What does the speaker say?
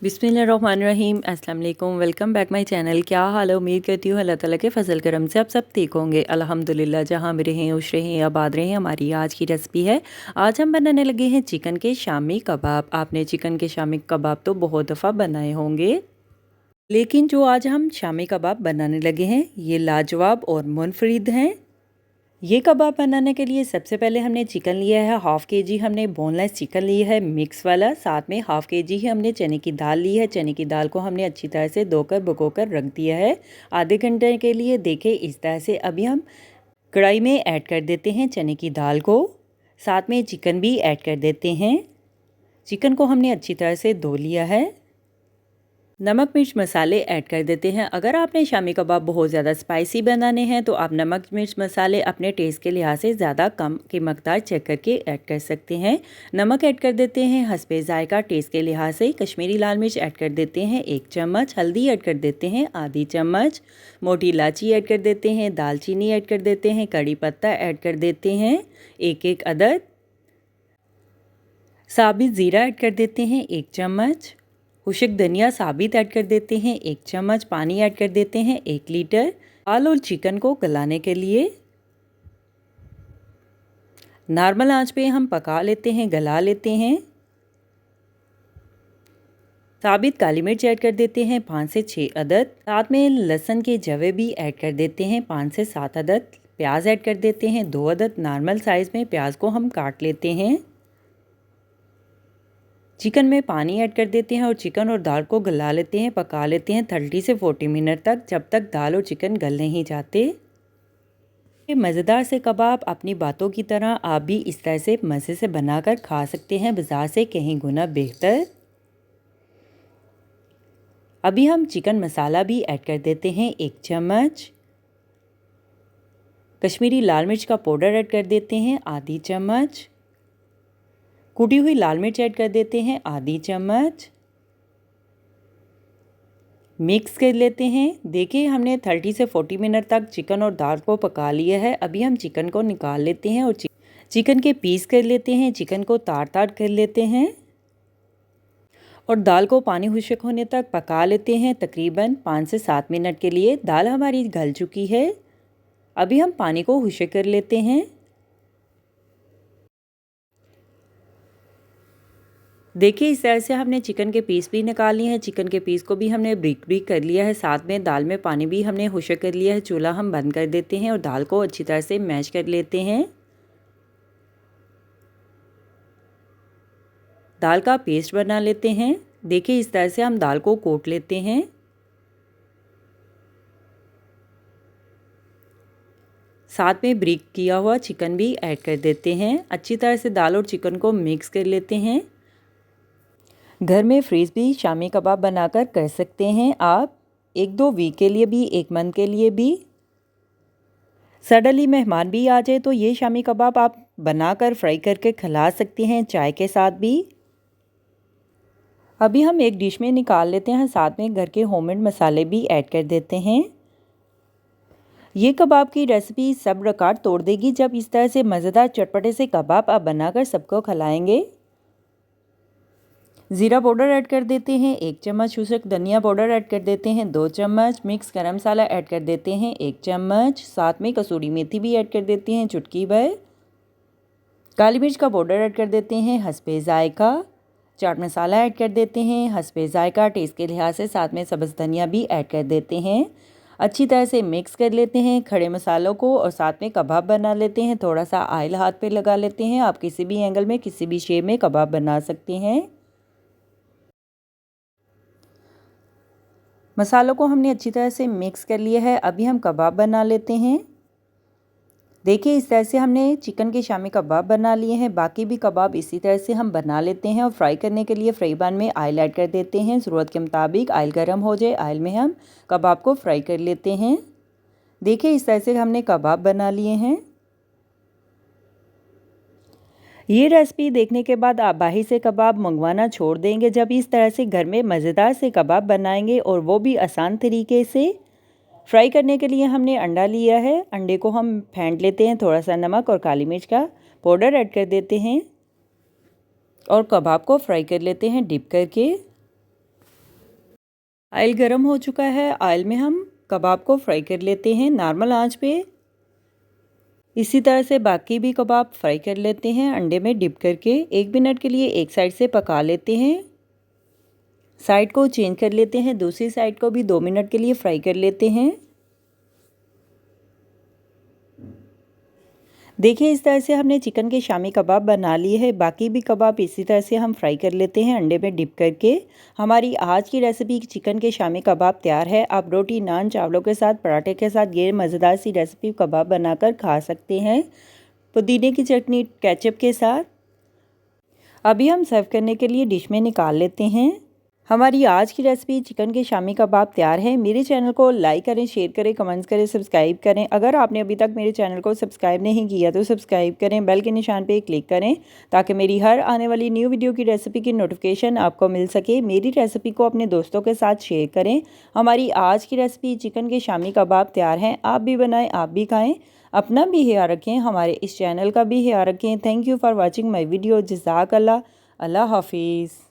बिस्मिल्लाहिर्रहमानिर्रहीम अस्सलाम वालेकुम। Welcome back my channel. क्या हाल है? उम्मीद करती हूँ अल्लाह ताला के फजल करम से आप सब ठीक होंगे। अल्हम्दुलिल्लाह, जहाँ भी रहें खुश रहें आबाद रहें। हमारी आज की रेसिपी है, आज हम बनाने लगे हैं चिकन के शामी कबाब। आपने चिकन के शामी कबाब तो बहुत दफ़ा बनाए होंगे, लेकिन जो आज हम शामी कबाब बनाने लगे हैं ये लाजवाब और मुनफरिद हैं। ये कबाब बनाने के लिए सबसे पहले हमने चिकन लिया है, हाफ़ के जी हमने बोनलेस चिकन लिया है मिक्स वाला। साथ में हाफ़ के जी ही हमने चने की दाल ली है। चने की दाल को हमने अच्छी तरह से धोकर भिगोकर रख दिया है आधे घंटे के लिए। देखिए इस तरह से अभी हम कढ़ाई में ऐड कर देते हैं चने की दाल को, साथ में चिकन भी ऐड कर देते हैं। चिकन को हमने अच्छी तरह से धो लिया है। नमक मिर्च मसाले ऐड कर देते हैं। अगर आपने शामी कबाब बहुत ज़्यादा स्पाइसी बनाने हैं तो आप नमक मिर्च मसाले अपने टेस्ट के लिहाज से ज़्यादा कम की मकदार चेक करके ऐड कर सकते हैं। नमक ऐड कर देते हैं हस्बे जायका टेस्ट के लिहाज से। कश्मीरी लाल मिर्च ऐड कर देते हैं 1 चम्मच। हल्दी ऐड कर देते हैं आधी चम्मच। मोटी इलायची ऐड कर देते हैं। दालचीनी ऐड कर देते हैं। कड़ी पत्ता ऐड कर देते हैं 1-1 अदद। साबित ज़ीरा ऐड कर देते हैं 1 चम्मच। खुशक धनिया साबित ऐड कर देते हैं 1 चम्मच। पानी ऐड कर देते हैं 1 लीटर। दाल और चिकन को गलाने के लिए नॉर्मल आंच पे हम पका लेते हैं, गला लेते हैं। साबित काली मिर्च ऐड कर देते हैं 5 से 6 अदद। साथ में लहसुन के जवे भी ऐड कर देते हैं 5 से 7 अदद। प्याज ऐड कर देते हैं 2 अदद। नॉर्मल साइज़ में प्याज को हम काट लेते हैं। चिकन में पानी ऐड कर देते हैं और चिकन और दाल को गला लेते हैं, पका लेते हैं 30 से 40 मिनट तक, जब तक दाल और चिकन गल नहीं जाते। ये मज़ेदार से कबाब अपनी बातों की तरह आप भी इस तरह से मज़े से बनाकर खा सकते हैं, बाज़ार से कहीं गुना बेहतर। अभी हम चिकन मसाला भी ऐड कर देते हैं 1 चम्मच। कश्मीरी लाल मिर्च का पाउडर ऐड कर देते हैं आधी चम्मच। कुटी हुई लाल मिर्च ऐड कर देते हैं आधी चम्मच। मिक्स कर लेते हैं। देखिए हमने 30 से 40 मिनट तक चिकन और दाल को पका लिया है। अभी हम चिकन को निकाल लेते हैं और चिकन के पीस कर लेते हैं। चिकन को तार कर लेते हैं और दाल को पानी खुश्क होने तक पका लेते हैं तकरीबन 5 से 7 मिनट के लिए। दाल हमारी गल चुकी है। अभी हम पानी को खुश्क कर लेते हैं। देखिए इस तरह से हमने चिकन के पीस भी निकाल लिए हैं। चिकन के पीस को भी हमने ब्रिक कर लिया है। साथ में दाल में पानी भी हमने खुश्क कर लिया है। चूल्हा हम बंद कर देते हैं और दाल को अच्छी तरह से मैश कर लेते हैं। दाल का पेस्ट बना लेते हैं। देखिए इस तरह से हम दाल को कोट लेते हैं। साथ में ब्रिक किया हुआ चिकन भी ऐड कर देते हैं। अच्छी तरह से दाल और चिकन को मिक्स कर लेते हैं। घर में फ्रीज भी शामी कबाब बनाकर कर सकते हैं आप, 1-2 वीक के लिए भी, 1 मंथ के लिए भी। सडनली मेहमान भी आ जाए तो ये शामी कबाब आप बनाकर फ्राई करके खिला सकते हैं चाय के साथ भी। अभी हम एक डिश में निकाल लेते हैं। साथ में घर के होममेड मसाले भी ऐड कर देते हैं। ये कबाब की रेसिपी सब रिकॉर्ड तोड़ देगी जब इस तरह से मज़ेदार चटपटे से कबाब आप बनाकर सबको खिलाएंगे। ज़ीरा पाउडर ऐड कर देते हैं 1 चम्मच। खुशक धनिया पाउडर ऐड कर देते हैं 2 चम्मच। मिक्स गरम मसाला ऐड कर देते हैं 1 चम्मच। साथ में कसूरी मेथी भी ऐड कर देते हैं चुटकी भर। काली मिर्च का पाउडर ऐड कर देते हैं हस्बे जायका। चाट मसाला ऐड कर देते हैं हस्बे जायका टेस्ट के लिहाज से। साथ में सब्ज़ धनिया भी ऐड कर देते हैं। अच्छी तरह से मिक्स कर लेते हैं खड़े मसालों को और साथ में कबाब बना लेते हैं। थोड़ा सा ऑयल हाथ पे लगा लेते हैं। आप किसी भी एंगल में किसी भी शेप में कबाब बना सकते हैं। मसालों को हमने अच्छी तरह से मिक्स कर लिया है। अभी हम कबाब बना लेते हैं। देखिए इस तरह से हमने चिकन के शामी कबाब बना लिए हैं। बाकी भी कबाब इसी तरह से हम बना लेते हैं और फ्राई करने के लिए फ्राई पैन में ऑयल ऐड कर देते हैं। ज़रूरत के मुताबिक ऑयल गर्म हो जाए, ऑयल में हम कबाब को फ्राई कर लेते हैं। देखिए इस तरह से हमने कबाब बना लिए हैं। ये रेसिपी देखने के बाद आप बाहर से कबाब मंगवाना छोड़ देंगे जब इस तरह से घर में मज़ेदार से कबाब बनाएंगे, और वो भी आसान तरीके से। फ्राई करने के लिए हमने अंडा लिया है। अंडे को हम फेंट लेते हैं। थोड़ा सा नमक और काली मिर्च का पाउडर ऐड कर देते हैं और कबाब को फ्राई कर लेते हैं डिप करके। ऑयल गर्म हो चुका है। ऑयल में हम कबाब को फ्राई कर लेते हैं नॉर्मल आंच पे। इसी तरह से बाकी भी कबाब फ्राई कर लेते हैं अंडे में डिप करके। 1 मिनट के लिए एक साइड से पका लेते हैं। साइड को चेंज कर लेते हैं। दूसरी साइड को भी 2 मिनट के लिए फ्राई कर लेते हैं। देखिए इस तरह से हमने चिकन के शामी कबाब बना लिए है। बाकी भी कबाब इसी तरह से हम फ्राई कर लेते हैं अंडे में डिप करके। हमारी आज की रेसिपी चिकन के शामी कबाब तैयार है। आप रोटी, नान, चावलों के साथ, पराठे के साथ ये मज़ेदार सी रेसिपी कबाब बनाकर खा सकते हैं पुदीने की चटनी, केचप के साथ। अभी हम सर्व करने के लिए डिश में निकाल लेते हैं। हमारी आज की रेसिपी चिकन के शामी कबाब तैयार है। मेरे चैनल को लाइक करें, शेयर करें, कमेंट्स करें, सब्सक्राइब करें। अगर आपने अभी तक मेरे चैनल को सब्सक्राइब नहीं किया तो सब्सक्राइब करें, बेल के निशान पे क्लिक करें ताकि मेरी हर आने वाली न्यू वीडियो की रेसिपी की नोटिफिकेशन आपको मिल सके। मेरी रेसिपी को अपने दोस्तों के साथ शेयर करें। हमारी आज की रेसिपी चिकन के शामी कबाब तैयार हैं। आप भी बनाएँ, आप भी खाएँ। अपना भी ख्याल रखें, हमारे इस चैनल का भी ख्याल रखें। Thank you for watching my video. जज़ाकल्लाह। अल्लाह हाफिज़।